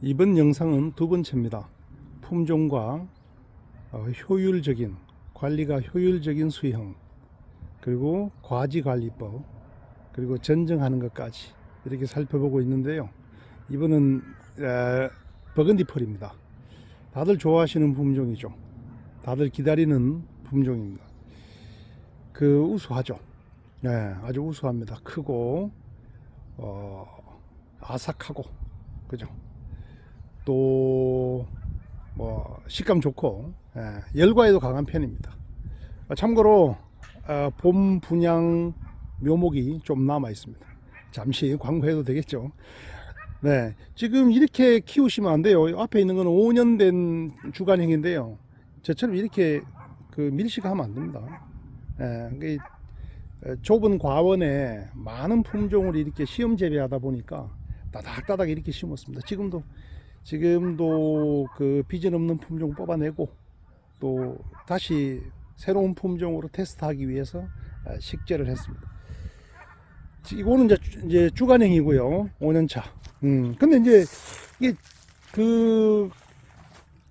이번 영상은 두 번째입니다. 품종과 효율적인 관리가 효율적인 수형, 그리고 과지관리법, 그리고 전정하는 것까지 이렇게 살펴보고 있는데요. 이번은 버건디 펄입니다. 다들 좋아하시는 품종이죠. 다들 기다리는 품종입니다. 우수하죠. 네, 아주 우수합니다. 크고 아삭하고, 그죠? 또 식감 좋고, 열과에도 강한 편입니다. 참고로 봄 분양 묘목이 좀 남아 있습니다. 잠시 광고해도 되겠죠. 네, 지금 이렇게 키우시면 안 돼요. 앞에 있는 건 5년 된 주간형인데요. 저처럼 이렇게 밀식하면 안 됩니다. 좁은 과원에 많은 품종을 이렇게 시험 재배하다 보니까 따닥따닥 이렇게 심었습니다. 지금도 비전 없는 품종 뽑아내고 또 다시 새로운 품종으로 테스트하기 위해서 식재를 했습니다. 이거는 이제 주간형이고요. 5년차. 근데 이제 이게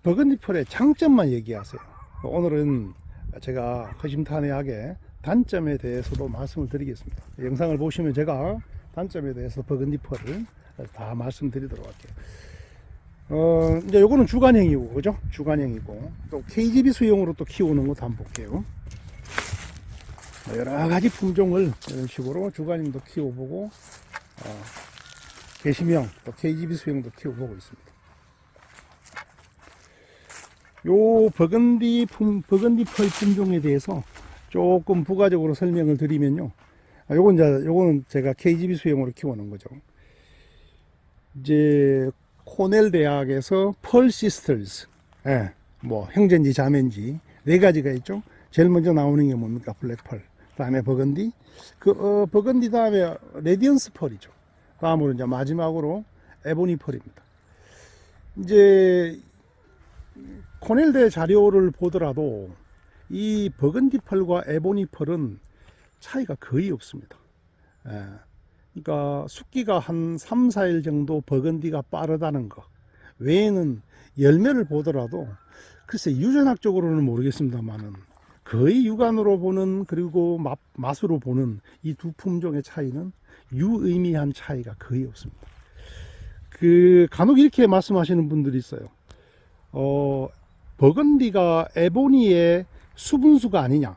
버건디 펄의 장점만 얘기하세요. 오늘은 제가 허심탄회하게 단점에 대해서도 말씀을 드리겠습니다. 영상을 보시면 제가 단점에 대해서 버건디 펄을 다 말씀드리도록 할게요. 이제 요거는 주간형이고, 그죠? 주간형이고, 또 KGB 수용으로 또 키우는 것도 한번 볼게요. 여러 가지 품종을 이런 식으로 주간형도 키워보고, 개심형, 또 KGB 수용도 키워보고 있습니다. 요 버건디 펄 품종에 대해서 조금 부가적으로 설명을 드리면요. 요거는 제가 KGB 수용으로 키워놓은 거죠. 이제 코넬 대학에서 펄 시스터즈, 형제인지 자매인지 네 가지가 있죠. 제일 먼저 나오는 게 뭡니까? 블랙펄. 다음에 버건디. 버건디 다음에 레디언스 펄이죠. 다음으로 이제 마지막으로 에보니 펄입니다. 이제 코넬대 자료를 보더라도 이 버건디 펄과 에보니 펄은 차이가 거의 없습니다. 그러니까 숙기가 한 3, 4일 정도 버건디가 빠르다는 것 외에는 열매를 보더라도 글쎄 유전학적으로는 모르겠습니다만은 거의 육안으로 보는, 그리고 맛으로 보는 이 두 품종의 차이는 유의미한 차이가 거의 없습니다. 간혹 이렇게 말씀하시는 분들이 있어요. 버건디가 에보니의 수분수가 아니냐,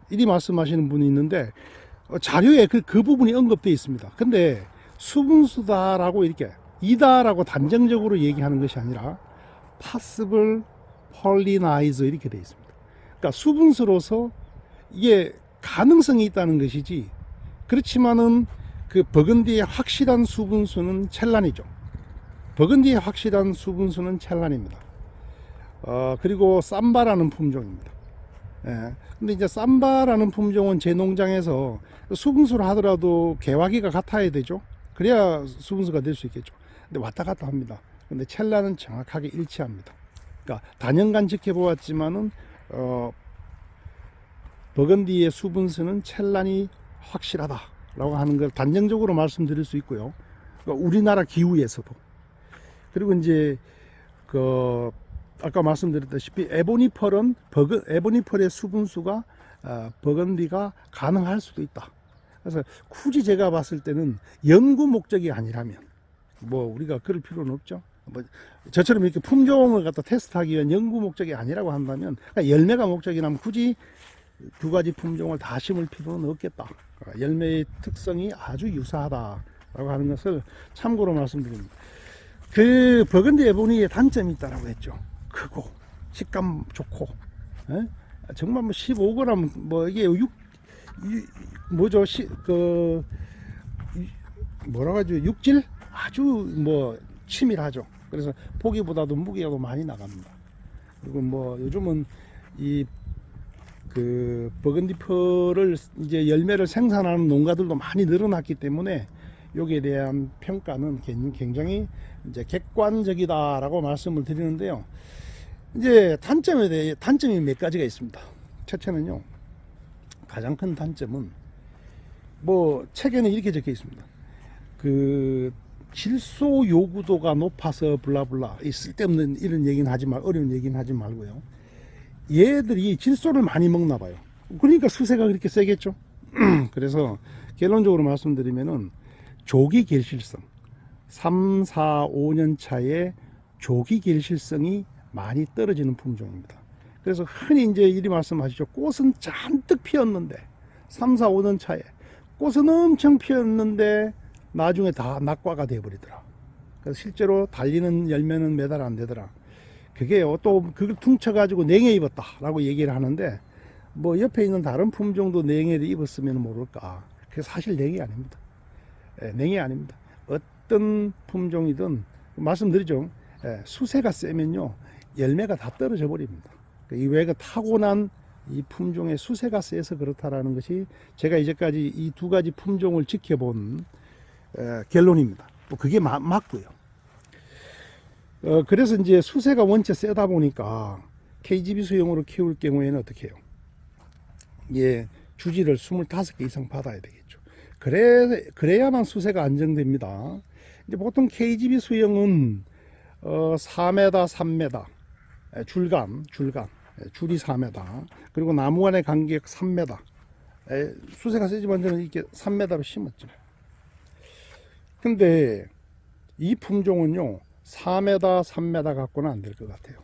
이리 말씀하시는 분이 있는데 자료에 그 부분이 언급되어 있습니다. 근데 수분수다라고 이렇게 이다라고 단정적으로 얘기하는 것이 아니라 possible pollinize 이렇게 되어 있습니다. 그러니까 수분수로서 이게 가능성이 있다는 것이지, 그렇지만은 버건디의 확실한 수분수는 첼란이죠. 버건디의 확실한 수분수는 첼란입니다. 그리고 삼바라는 품종입니다. 근데 이제 삼바라는 품종은 제 농장에서 수분수를 하더라도 개화기가 같아야 되죠. 그래야 수분수가 될 수 있겠죠. 근데 왔다 갔다 합니다. 근데 첼라는 정확하게 일치합니다. 그러니까 단연간 지켜보았지만은 버건디의 수분수는 첼란이 확실하다라고 하는 걸 단정적으로 말씀드릴 수 있고요. 그러니까 우리나라 기후에서도. 그리고 이제 아까 말씀드렸다시피 에보니 펄의 수분수가 버건디가 가능할 수도 있다. 그래서 굳이 제가 봤을 때는 연구 목적이 아니라면 우리가 그럴 필요는 없죠. 저처럼 이렇게 품종을 갖다 테스트하기 위한 연구 목적이 아니라고 한다면, 그러니까 열매가 목적이라면 굳이 두 가지 품종을 다 심을 필요는 없겠다. 열매의 특성이 아주 유사하다라고 하는 것을 참고로 말씀드립니다. 버건디 에보니의 단점이 있다라고 했죠. 크고 식감 좋고, 정말 15g 이게 뭐라고 하죠? 육질 아주 치밀하죠. 그래서 보기보다도 무게가 더 많이 나갑니다. 그리고 요즘은 이 버건디 펄을 이제 열매를 생산하는 농가들도 많이 늘어났기 때문에 여기에 대한 평가는 굉장히 이제 객관적이다라고 말씀을 드리는데요. 이제 단점이 몇 가지가 있습니다. 첫째는요, 가장 큰 단점은 책에는 이렇게 적혀 있습니다. 질소 요구도가 높아서 블라블라 이 쓸데없는 이런 얘기는 하지 말 어려운 얘기는 하지 말고요. 얘들이 질소를 많이 먹나 봐요. 그러니까 수세가 그렇게 세겠죠. 그래서 결론적으로 말씀드리면은 조기 결실성 3, 4, 5년 차에 조기 결실성이 많이 떨어지는 품종입니다. 그래서 흔히 이제 이리 말씀하시죠. 꽃은 잔뜩 피었는데 3, 4, 5년 차에 꽃은 엄청 피었는데 나중에 다 낙과가 되어버리더라. 그래서 실제로 달리는 열매는 매달 안 되더라. 그게요, 또 그걸 퉁쳐가지고 냉해 입었다라고 얘기를 하는데, 뭐 옆에 있는 다른 품종도 냉해를 입었으면 모를까. 그게 사실 냉해 아닙니다. 냉해 아닙니다. 어떤 품종이든 말씀드리죠. 수세가 세면요 열매가 다 떨어져 버립니다. 이 외가 타고난 이 품종의 수세가 세서 그렇다라는 것이 제가 이제까지 이 두 가지 품종을 지켜본 결론입니다. 뭐 그게 맞고요. 그래서 이제 수세가 원체 세다 보니까 KGB 수용으로 키울 경우에는 어떻게 해요? 예, 주지를 25개 이상 받아야 되겠죠. 그래야만 수세가 안정됩니다. 이제 보통 KGB 수용은 4m, 3m, 줄이 4m, 그리고 나무 간의 간격 3m. 수세가 세지만 저는 이렇게 3m로 심었죠. 근데 이 품종은요 4m, 3m 갖고는 안 될 것 같아요.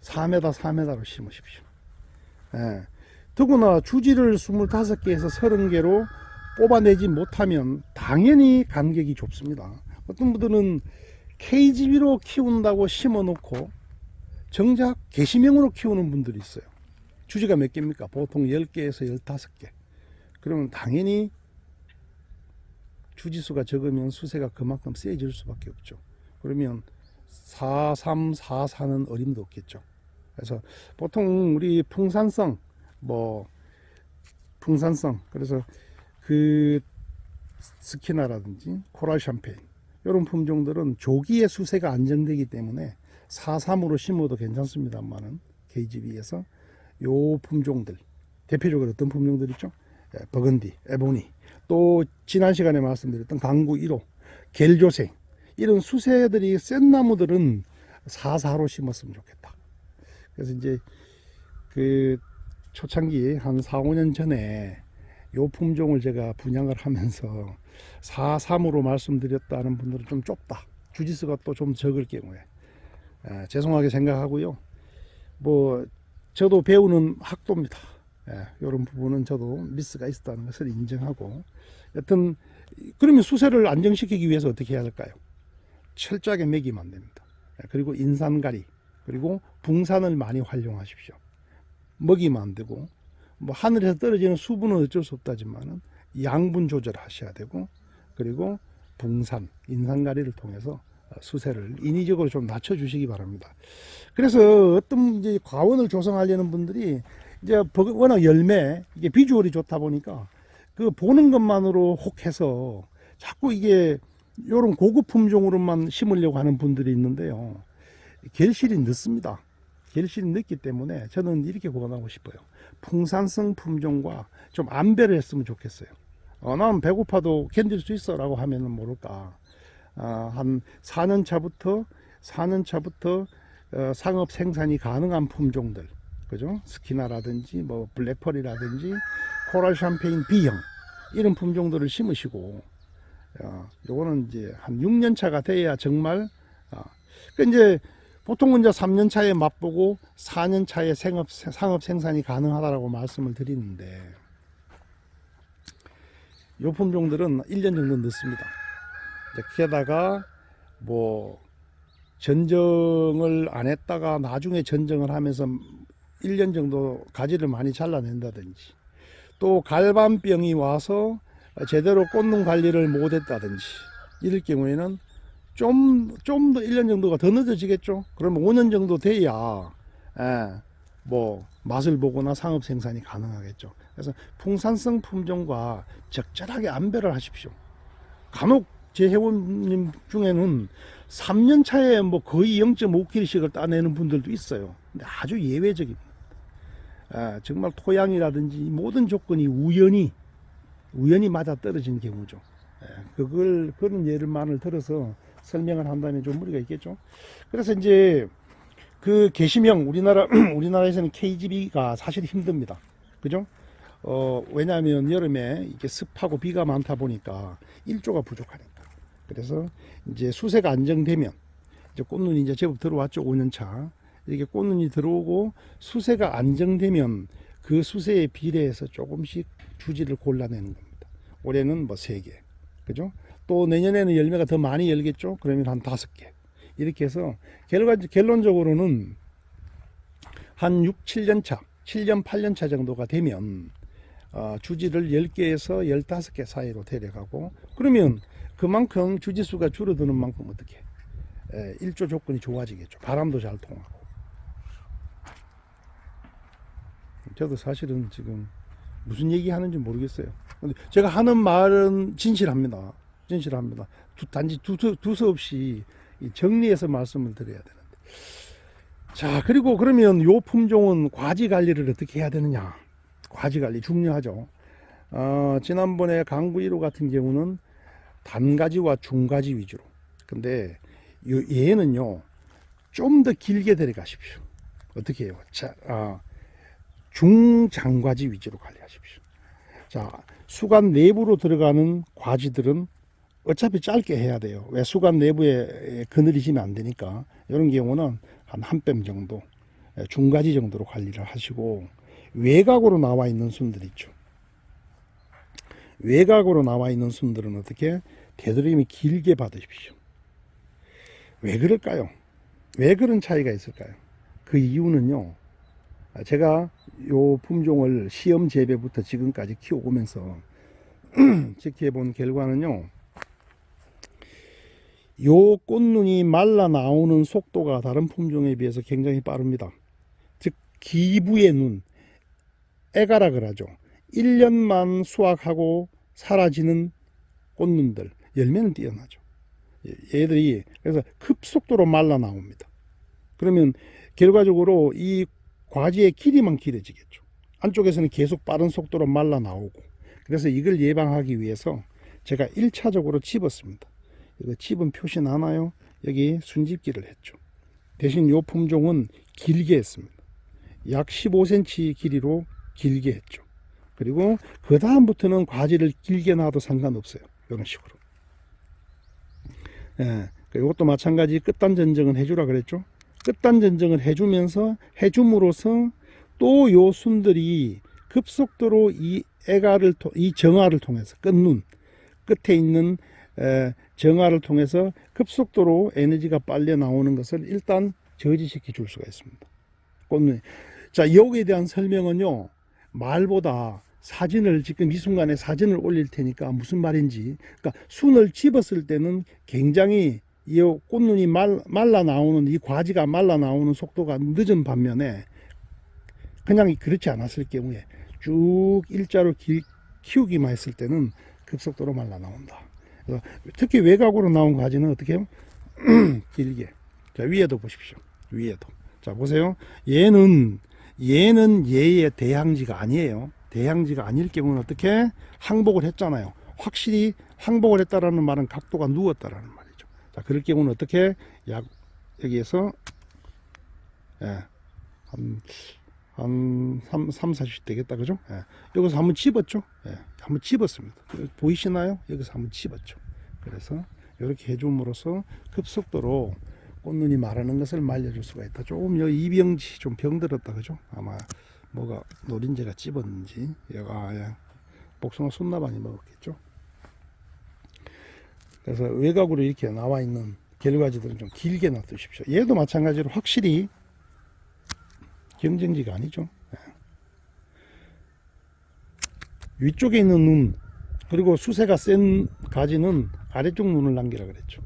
4m, 4m로 심으십시오. 더구나 주지를 25개에서 30개로 뽑아내지 못하면 당연히 간격이 좁습니다. 어떤 분들은 KGB로 키운다고 심어놓고 정작 개시명으로 키우는 분들이 있어요. 주지가 몇 개입니까? 보통 10개에서 15개. 그러면 당연히 주지수가 적으면 수세가 그만큼 세질 수밖에 없죠. 그러면 4, 3, 4, 4는 어림도 없겠죠. 그래서 보통 우리 풍산성, 그래서 그 스키나라든지 코랄 샴페인 이런 품종들은 조기에 수세가 안정되기 때문에 4, 3으로 심어도 괜찮습니다만은 KGB에서 요 품종들 대표적으로 어떤 품종들 있죠? 버건디, 에보니, 또 지난 시간에 말씀드렸던 강구 1호, 겔조생 이런 수세들이 센 나무들은 4, 4로 심었으면 좋겠다. 그래서 이제 그 초창기 한 4, 5년 전에 요 품종을 제가 분양을 하면서 4, 3으로 말씀드렸다는 분들은 좀 좁다. 주지수가 또 좀 적을 경우에 죄송하게 생각하고요. 뭐 저도 배우는 학도입니다. 이런 부분은 저도 미스가 있었다는 것을 인정하고, 여튼 그러면 수세를 안정시키기 위해서 어떻게 해야 할까요? 철저하게 먹이면 안 됩니다. 그리고 인산가리, 그리고 붕산을 많이 활용하십시오. 먹이면 안 되고, 뭐 하늘에서 떨어지는 수분은 어쩔 수 없다지만은 양분 조절하셔야 되고, 그리고 붕산, 인산가리를 통해서 수세를 인위적으로 좀 낮춰주시기 바랍니다. 그래서 어떤 이제 과원을 조성하려는 분들이 이제 워낙 열매, 이게 비주얼이 좋다 보니까 그 보는 것만으로 혹해서 자꾸 이게 요런 고급 품종으로만 심으려고 하는 분들이 있는데요. 결실이 늦습니다. 결실이 늦기 때문에 저는 이렇게 권하고 싶어요. 풍산성 품종과 좀 안배를 했으면 좋겠어요. 나는 배고파도 견딜 수 있어 라고 하면은 모를까. 한 4년 차부터 상업 생산이 가능한 품종들, 그죠? 스키나라든지 뭐 블랙펄이라든지 코랄 샴페인 B형 이런 품종들을 심으시고, 요거는 이제 한 6년 차가 돼야 정말 이제 보통은 이제 3년 차에 맛보고 4년 차에 상업 생산이 가능하다라고 말씀을 드리는데, 요 품종들은 1년 정도 늦습니다. 게다가 뭐 전정을 안 했다가 나중에 전정을 하면서 1년 정도 가지를 많이 잘라낸다든지, 또 갈반병이 와서 제대로 꽃눈 관리를 못했다든지 이럴 경우에는 좀 더 1년 정도가 더 늦어지겠죠. 그러면 5년 정도 돼야 뭐 맛을 보거나 상업 생산이 가능하겠죠. 그래서 풍산성 품종과 적절하게 안배를 하십시오. 간혹 제 회원님 중에는 3년 차에 뭐 거의 0.5kg씩을 따내는 분들도 있어요. 근데 아주 예외적입니다. 정말 토양이라든지 모든 조건이 우연히 맞아 떨어진 경우죠. 그런 예를만을 들어서 설명을 한다면 좀 무리가 있겠죠. 그래서 이제 그 게시명 우리나라에서는 KGB가 사실 힘듭니다. 그죠? 왜냐하면 여름에 이게 습하고 비가 많다 보니까 일조가 부족하니까. 그래서 이제 수세가 안정되면 이제 꽃눈이 이제 제법 들어왔죠. 5년차. 이렇게 꽃눈이 들어오고 수세가 안정되면 그 수세에 비례해서 조금씩 주지를 골라내는 겁니다. 올해는 뭐 3개. 그죠? 또 내년에는 열매가 더 많이 열겠죠? 그러면 한 5개. 이렇게 해서 결론적으로는 한 6, 7년 차, 7년, 8년 차 정도가 되면 주지를 10개에서 15개 사이로 데려가고, 그러면 그만큼 주지수가 줄어드는 만큼 어떻게 일조 조건이 좋아지겠죠. 바람도 잘 통하고. 저도 사실은 지금 무슨 얘기 하는지 모르겠어요. 근데 제가 하는 말은 진실합니다. 단지 두서없이 정리해서 말씀을 드려야 되는데. 자, 그리고 그러면 요 품종은 과지 관리를 어떻게 해야 되느냐. 과지 관리 중요하죠. 지난번에 강구 1호 같은 경우는 단가지와 중가지 위주로. 근데 얘는요, 좀 더 길게 데려가십시오. 어떻게 해요? 자, 중장과지 위주로 관리하십시오. 자, 수간 내부로 들어가는 과지들은 어차피 짧게 해야 돼요. 왜? 수간 내부에 그늘이 지면 안 되니까. 이런 경우는 한 뺨 정도, 중가지 정도로 관리를 하시고, 외곽으로 나와 있는 순들 있죠. 외곽으로 나와 있는 순들은 어떻게? 되도록이면 길게 받으십시오. 왜 그럴까요? 왜 그런 차이가 있을까요? 그 이유는요, 제가 요 품종을 시험 재배부터 지금까지 키워오면서 지켜본 결과는요, 요 꽃눈이 말라 나오는 속도가 다른 품종에 비해서 굉장히 빠릅니다. 즉 기부의 눈, 애가라 그러죠. 1년만 수확하고 사라지는 꽃눈들, 열매는 뛰어나죠. 얘들이 그래서 급속도로 말라 나옵니다. 그러면 결과적으로 이 과지의 길이만 길어지겠죠. 안쪽에서는 계속 빠른 속도로 말라 나오고. 그래서 이걸 예방하기 위해서 제가 1차적으로 집었습니다. 이거 집은 표시 나나요? 여기 순집기를 했죠. 대신 이 품종은 길게 했습니다. 약 15cm 길이로 길게 했죠. 그리고 그 다음부터는 과지를 길게 놔도 상관없어요. 이런 식으로. 예, 이것도 마찬가지 끝단 전정은 해주라 그랬죠. 끝단 전정을 해주면서 해줌으로써 또 요 순들이 급속도로 이 정화를 통해서 끝눈 끝에 있는 정화를 통해서 급속도로 에너지가 빨려 나오는 것을 일단 저지시켜 줄 수가 있습니다. 꽃눈. 자, 여기에 대한 설명은요, 말보다 사진을 지금 이 순간에 사진을 올릴 테니까 무슨 말인지. 그러니까 순을 집었을 때는 굉장히 이 꽃눈이 말라 나오는, 이 과지가 말라 나오는 속도가 늦은 반면에 그냥 그렇지 않았을 경우에 쭉 일자로 키우기만 했을 때는 급속도로 말라 나온다. 그래서 특히 외곽으로 나온 과지는 어떻게 해요? 길게. 자, 위에도 보십시오. 위에도. 자, 보세요. 얘는 얘의 대항지가 아니에요. 대항지가 아닐 경우는 어떻게? 항복을 했잖아요. 확실히 항복을 했다라는 말은 각도가 누웠다라는 말이죠. 자, 그럴 경우는 어떻게? 여기에서 한 3, 40 되겠다. 그죠? 여기서 한번 집었죠? 한번 집었습니다. 보이시나요? 여기서 한번 집었죠. 그래서 이렇게 해줌으로써 급속도로 꽃눈이 마르는 것을 말려줄 수가 있다. 조금 이병지 좀 병들었다. 그죠? 아마 뭐가 노린재가 찝었는지. 복숭아 순나방이 먹었겠죠. 그래서 외곽으로 이렇게 나와 있는 결과지들은 좀 길게 놔두십시오. 얘도 마찬가지로 확실히 경쟁지가 아니죠. 위쪽에 있는 눈, 그리고 수세가 센 가지는 아래쪽 눈을 남기라 그랬죠.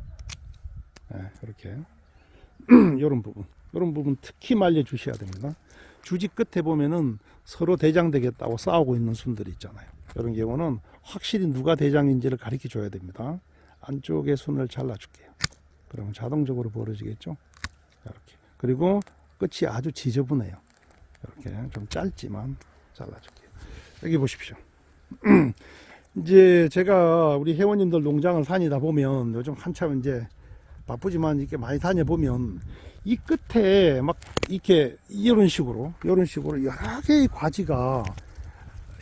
이렇게 이런 부분 특히 말려 주셔야 됩니다. 주지 끝에 보면은 서로 대장 되겠다고 싸우고 있는 순들이 있잖아요. 이런 경우는 확실히 누가 대장인지를 가르쳐 줘야 됩니다. 안쪽에 순을 잘라 줄게요. 그러면 자동적으로 벌어지겠죠. 이렇게. 그리고 끝이 아주 지저분해요. 이렇게 좀 짧지만 잘라줄게요. 여기 보십시오. 이제 제가 우리 회원님들 농장을 다니다 보면 요즘 한참 이제 바쁘지만 이렇게 많이 다녀보면 이 끝에 막 이렇게 이런 식으로 여러 개의 과지가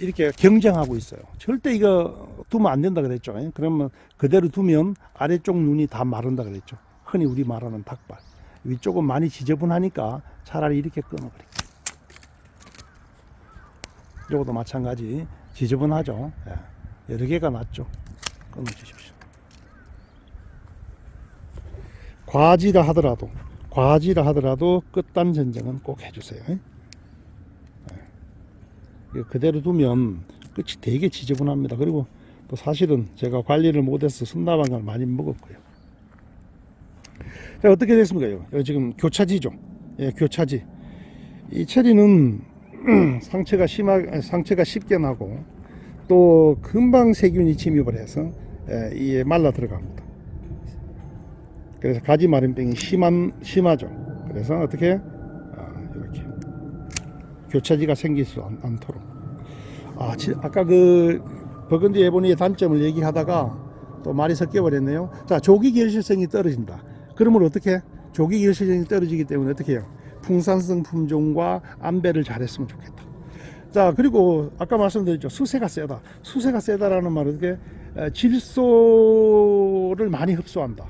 이렇게 경쟁하고 있어요. 절대 이거 두면 안 된다 그랬죠. 그러면 그대로 두면 아래쪽 눈이 다 마른다 그랬죠. 흔히 우리 말하는 닭발. 위쪽은 많이 지저분하니까 차라리 이렇게 끊어버릴게요. 이것도 마찬가지 지저분하죠. 예. 여러 개가 낫죠. 끊어주십시오. 과지라 하더라도 끝단 전정은 꼭 해주세요. 예. 그대로 두면 끝이 되게 지저분합니다. 그리고 또 사실은 제가 관리를 못해서 순나방을 많이 먹었고요. 자, 어떻게 됐습니까? 이거 지금 교차지죠. 예, 교차지. 이 체리는 상처가 쉽게 나고 또 금방 세균이 침입을 해서 이에 말라 들어갑니다. 그래서 가지 마름병이 심하죠. 그래서 어떻게 이렇게 교차지가 생길 수 않도록. 아까 그 버건디 에보니의 단점을 얘기하다가 또 말이 섞여 버렸네요. 자, 조기 결실성이 떨어진다. 그러면 어떻게? 조기 결실성이 떨어지기 때문에 어떻게 해요? 풍산성 품종과 안배를 잘했으면 좋겠다. 자, 그리고 아까 말씀드렸죠. 수세가 세다. 수세가 세다라는 말은 이게 질소를 많이 흡수한다.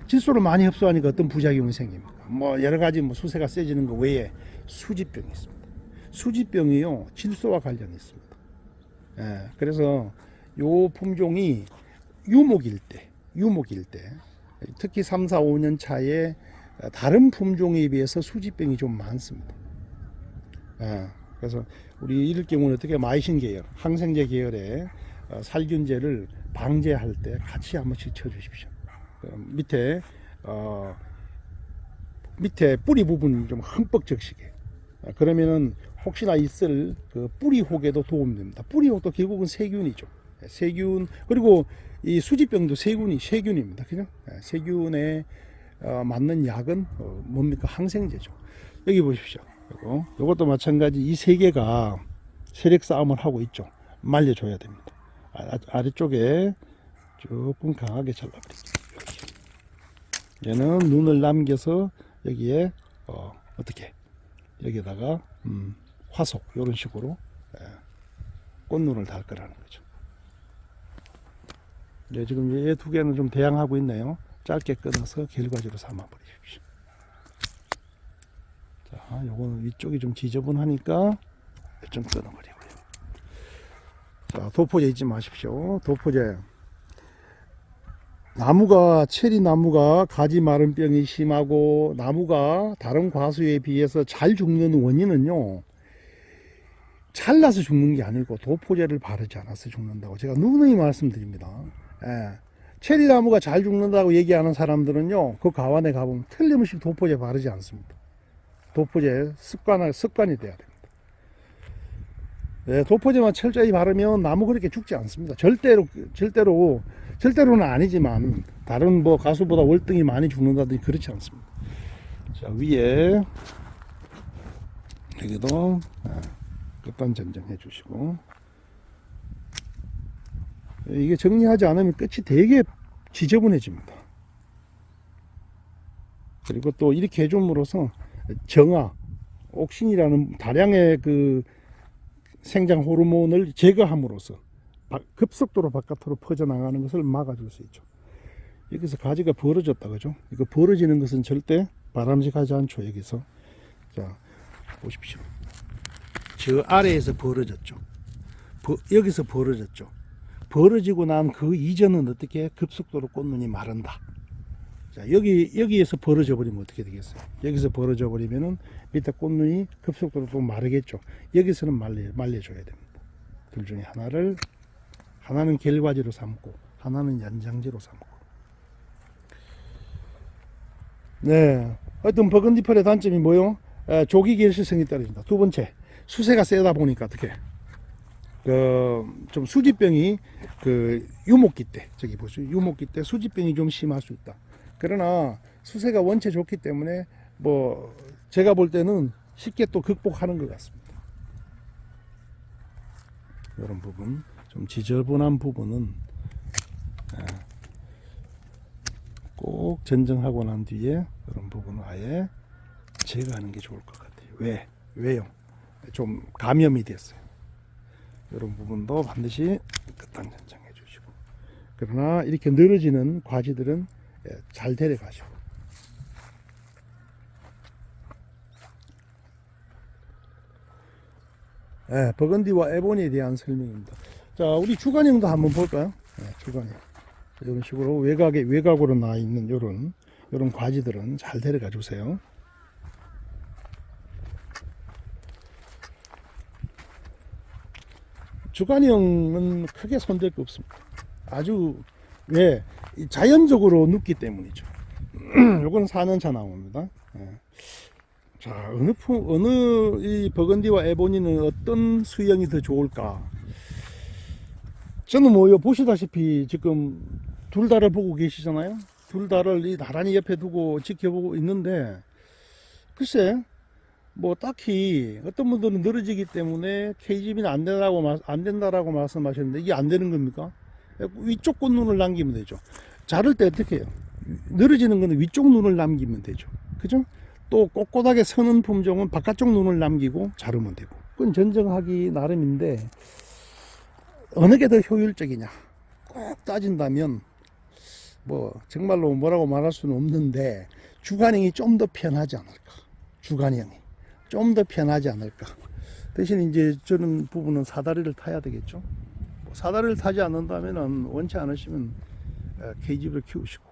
질소를 많이 흡수하니까 어떤 부작용이 생깁니까? 뭐 여러 가지 뭐 수세가 세지는 것 외에 수지병이 있습니다. 수지병이요, 질소와 관련이 있습니다. 예, 그래서 요 품종이 유목일 때 특히 3, 4, 5년 차에 다른 품종에 비해서 수지병이 좀 많습니다. 예, 그래서 우리 이럴 경우는 어떻게 마이신 계열, 항생제 계열의 살균제를 방제할 때 같이 한 번씩 쳐주십시오. 밑에 뿌리 부분이 좀 흠뻑 적시게. 그러면은 혹시나 있을 그 뿌리 혹에도 도움이 됩니다. 뿌리 혹도 결국은 세균이죠. 세균, 그리고 이 수지병도 세균입니다. 그죠? 세균에 맞는 약은 뭡니까? 항생제죠. 여기 보십시오. 이것도 마찬가지. 이 세 개가 세력 싸움을 하고 있죠. 말려줘야 됩니다. 아래쪽에 조금 강하게 잘라버릴게요. 얘는 눈을 남겨서 여기에 어떻게 여기다가 화속 이런 식으로 꽃눈을 달 거라는 거죠. 네, 지금 얘 두 개는 좀 대항하고 있네요. 짧게 끊어서 결과지로 삼아 버리십시오. 자, 요거는 위쪽이 좀 지저분하니까 좀 끊어버리고요. 자, 도포제 잊지 마십시오. 도포제. 체리 나무가 가지 마름병이 심하고 나무가 다른 과수에 비해서 잘 죽는 원인은요, 잘라서 죽는 게 아니고 도포제를 바르지 않아서 죽는다고 제가 누누이 말씀드립니다. 예. 체리 나무가 잘 죽는다고 얘기하는 사람들은요, 그 가완에 가보면 틀림없이 도포제 바르지 않습니다. 도포제 습관이 돼야 됩니다. 예, 도포제만 철저히 바르면 나무 그렇게 죽지 않습니다. 절대로는 아니지만 다른 뭐 가수보다 월등히 많이 죽는다든지 그렇지 않습니다. 자, 위에 여기도 끝단 전정해 주시고, 이게 정리하지 않으면 끝이 되게 지저분해집니다. 그리고 또 이렇게 해줌으로써 정화, 옥신이라는 다량의 그 생장 호르몬을 제거함으로써 급속도로 바깥으로 퍼져나가는 것을 막아줄 수 있죠. 여기서 가지가 벌어졌다, 그죠? 이거 벌어지는 것은 절대 바람직하지 않죠. 여기서. 자, 보십시오. 저 아래에서 벌어졌죠. 여기서 벌어졌죠. 벌어지고 난 그 이전은 어떻게 급속도로 꽃눈이 마른다. 자, 여기에서 벌어져 버리면 어떻게 되겠어요? 여기서 벌어져 버리면은 밑에 꽃눈이 급속도로 또 마르겠죠. 여기서는 말려줘야 됩니다. 둘 중에 하나는 결과지로 삼고, 하나는 연장지로 삼고. 네. 하여튼 버건디펄의 단점이 뭐요? 조기 결실성이 떨어진다. 두 번째, 수세가 세다 보니까 어떻게? 좀 수지병이 유목기 때, 저기 보시죠. 유목기 때 수지병이 좀 심할 수 있다. 그러나 수세가 원체 좋기 때문에 뭐 제가 볼 때는 쉽게 또 극복하는 것 같습니다. 이런 부분, 좀 지저분한 부분은 꼭 전정하고 난 뒤에 이런 부분을 아예 제거하는 게 좋을 것 같아요. 왜요? 좀 감염이 됐어요. 이런 부분도 반드시 끝단 전정해 주시고. 그러나 이렇게 늘어지는 과지들은 잘 데려가시고. 버건디와 에보니에 대한 설명입니다. 자, 우리 주간형도 한번 볼까요? 주간형. 이런 식으로 외곽으로 나 있는 이런 과지들은 잘 데려가 주세요. 주간형은 크게 손댈 게 없습니다. 아주 자연적으로 눕기 때문이죠. 요건 4년차 나옵니다. 자, 어느 이 버건디와 에보니는 어떤 수형이 더 좋을까? 저는 뭐 보시다시피 지금 둘 다를 보고 계시잖아요. 둘 다를 이 나란히 옆에 두고 지켜보고 있는데, 글쎄 뭐 딱히 어떤 분들은 늘어지기 때문에 KGB는 안 된다라고 말씀하셨는데, 이게 안 되는 겁니까? 위쪽 꽃눈을 남기면 되죠. 자를 때 어떻게 해요? 늘어지는 거는 위쪽 눈을 남기면 되죠. 그죠? 또 꼿꼿하게 서는 품종은 바깥쪽 눈을 남기고 자르면 되고. 그건 전정하기 나름인데, 어느 게 더 효율적이냐 꼭 따진다면 뭐 정말로 뭐라고 말할 수는 없는데, 주간형이 좀 더 편하지 않을까. 주간형이 좀 더 편하지 않을까. 대신 이제 저런 부분은 사다리를 타야 되겠죠. 사다리를 타지 않는다면은, 원치 않으시면 KGB를 키우시고,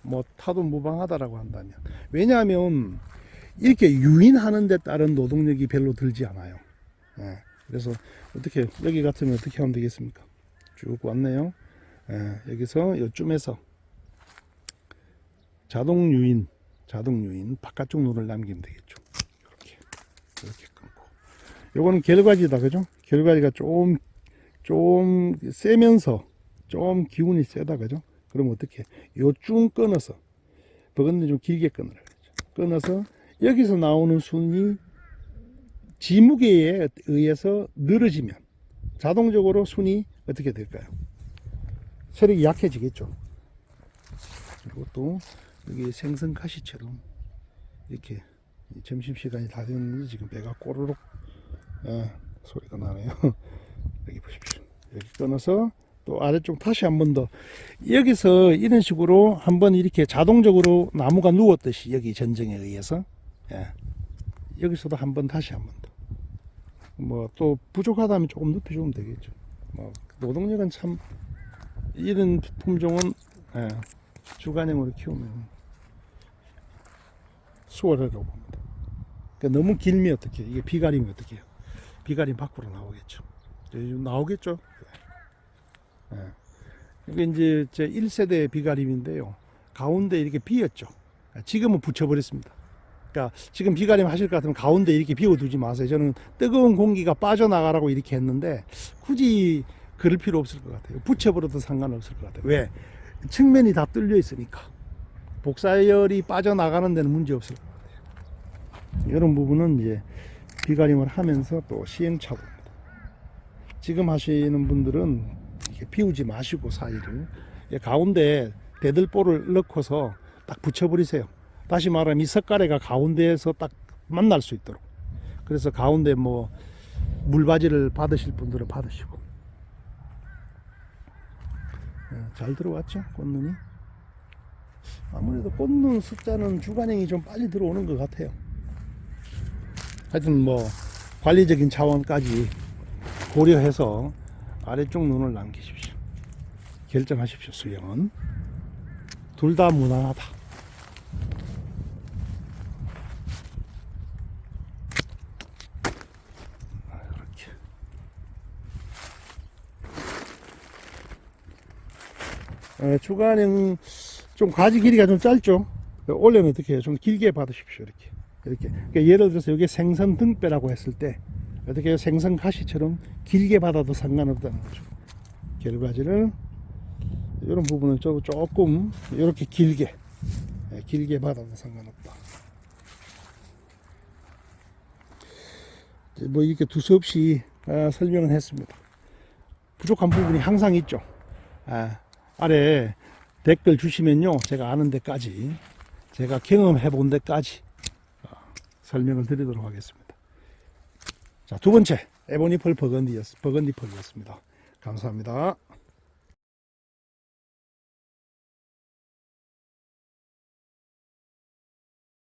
뭐 타도 무방하다라고 한다면. 왜냐하면 이렇게 유인하는 데 따른 노동력이 별로 들지 않아요. 그래서 어떻게, 여기 같으면 어떻게 하면 되겠습니까? 쭉 왔네요. 여기서 요쯤에서 자동 유인 바깥쪽 눈을 남기면 되겠죠. 이렇게 끊고. 요거는 결과지다, 그죠? 결과지가 좀 세면서 좀 기운이 세다, 그죠? 그럼 어떻게? 요쯤 끊어서, 버건디 좀 길게 끊으라 그러죠. 끊어서 여기서 나오는 순이 지무게에 의해서 늘어지면 자동적으로 순이 어떻게 될까요? 세력이 약해지겠죠. 그리고 또 여기 생선가시처럼 이렇게 점심시간이 다 됐는데 지금 배가 꼬르륵 소리가 나네요. 여기 보십시오. 여기 끊어서 또 아래쪽 다시 한 번 더, 여기서 이런 식으로 한번 이렇게 자동적으로 나무가 누웠듯이, 여기 전정에 의해서 여기서도 한번 다시 한 번 더, 뭐 또 부족하다면 조금 높여주면 되겠죠. 뭐 노동력은 참, 이런 품종은 주간형으로 키우면 수월하다고 봅니다. 그러니까 너무 길면 어떻게, 이게 비가리면 어떻게 해요? 비가림 밖으로 나오겠죠. 나오겠죠. 이게 이제 제 1세대 비가림인데요. 가운데 이렇게 비었죠. 지금은 붙여버렸습니다. 그러니까 지금 비가림 하실 것 같으면 가운데 이렇게 비워두지 마세요. 저는 뜨거운 공기가 빠져나가라고 이렇게 했는데, 굳이 그럴 필요 없을 것 같아요. 붙여버려도 상관없을 것 같아요. 왜? 측면이 다 뚫려 있으니까. 복사열이 빠져나가는 데는 문제 없을 것 같아요. 이런 부분은 이제 비가림을 하면서 또 시행착오입니다. 지금 하시는 분들은 이렇게 비우지 마시고, 사이를 가운데 대들보를 넣고서 딱 붙여버리세요. 다시 말하면 이 석가래가 가운데에서 딱 만날 수 있도록. 그래서 가운데 뭐 물바지를 받으실 분들은 받으시고. 잘 들어왔죠, 꽃눈이? 아무래도 꽃눈 숫자는 주간형이 좀 빨리 들어오는 것 같아요. 하여튼 뭐 관리적인 차원까지 고려해서 아래쪽 눈을 남기십시오. 결정하십시오. 수형은 둘 다 무난하다. 이렇게. 주간형 좀 가지 길이가 좀 짧죠. 올려면 어떻게 해요? 좀 길게 받으십시오. 이렇게. 그러니까 예를 들어서 여기 생선 등배라고 했을 때 어떻게 해요? 생선 가시처럼 길게 받아도 상관없다는 거죠. 결과지를 이런 부분은 조금 이렇게 길게 받아도 상관없다. 뭐 이렇게 두서없이 설명을 했습니다. 부족한 부분이 항상 있죠. 아래 댓글 주시면요, 제가 아는 데까지, 제가 경험해 본 데까지 설명을 드리도록 하겠습니다. 자, 두 번째 에보니 펄 버건디 펄이었습니다. 감사합니다.